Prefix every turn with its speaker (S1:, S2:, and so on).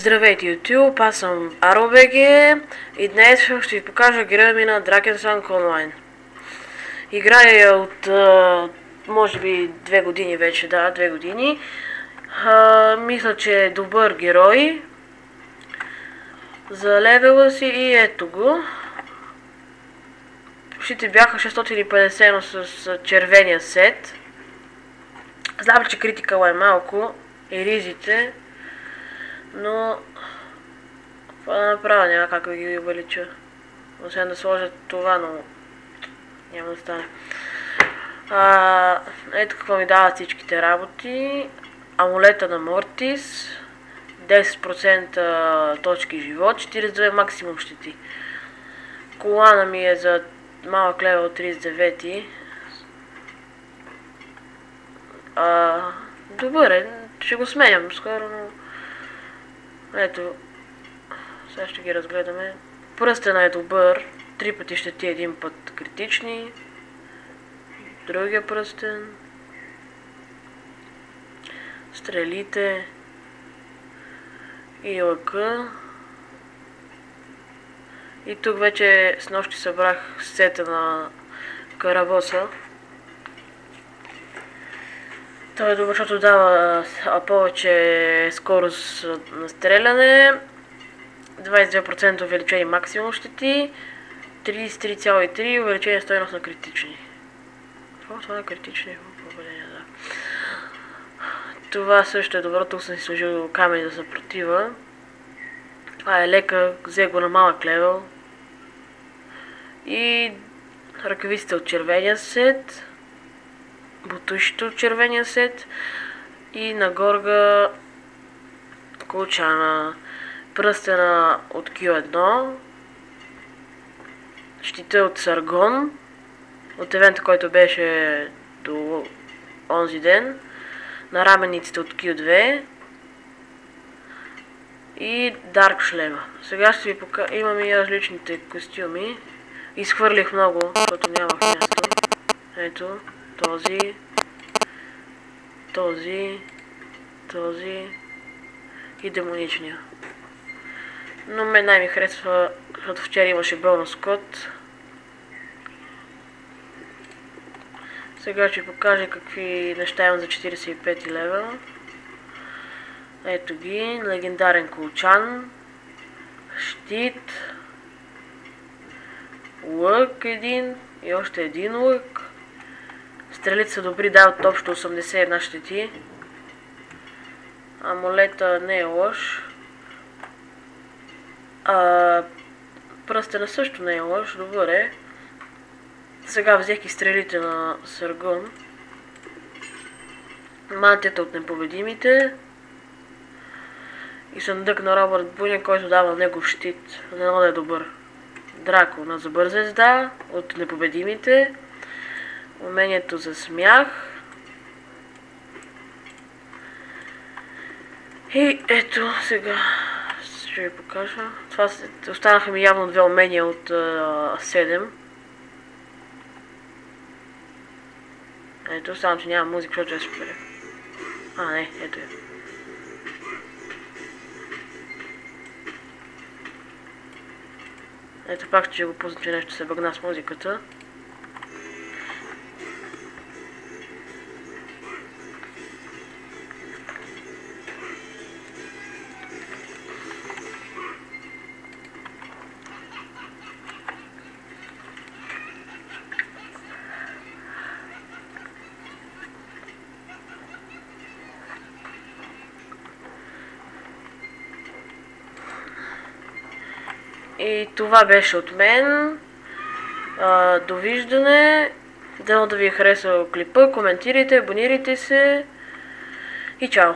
S1: Здравейте YouTube, аз съм ROBG и днес ще ви покажа героя ми на Drakensang Online. Играя от може би 2 години вече, да, 2 години. Мисля, че е добър герой за левела си и ето го. Почти бяха 650, но с червения сет. Знам, че критикала е малко и ризите, но това да направя, няма как да ги увелича. Освен да сложа това, но няма да стане. Ето какво ми дават всичките работи. Амулета на Мортис, 10% точки живот, 42 максимум щети. Колана ми е за малък левел 39. Добър е, ще го сменям скоро, но ето, сега ще ги разгледаме. Пръстена е добър, 3 пъти щети, 1 път критични. Другия пръстен. Стрелите. И лъка. И тук вече с нощи събрах сета на Карабоса. Той е добър, защото дава повече скорост на стреляне, 22% увеличение максимум щети, 33,3% увеличение стойност на критични. Това е критични попадения, да. Това също е добро, тук съм си сложил камъни за съпротива. Това е лека, взе го на малък левел. И ръкавиците от червения сет. Бутушите от червения сет и на горга колчана, пръстена от Q1, щита от Саргон, от евента, който беше до онзи ден, на рамениците от Q2 и Дарк шлема. Сега ще ви покажа, имам и различните костюми. Изхвърлих много, защото нямах място. Ето. Този и демоничния. Но мен най-ми харесва, защото вчера имаше бонус код. Сега ще покажа какви неща имам за 45 левел. Ето ги, легендарен колчан, щит, лък един и още един лък. Стрелите са добри, дават общо 81 щети. Амулета не е лош. Пръстена също не е лош, добър е. Сега взех и стрелите на Саргон. Мантията от непобедимите. И съндък на Робърт Буня, който дава негов щит. Дано да е добър. Драко на забър звезда от непобедимите. Умението за смях. И ето сега ще ви покажа. Това останаха ми явно 2 умения от 7. Ето, само че няма музика, защото е супер. Не, ето я. Ето пак ще го пусна, че нещо се бъгна с музиката. И това беше от мен. Довиждане. Дано да ви е харесал клипа. Коментирайте, абонирайте се. И чао!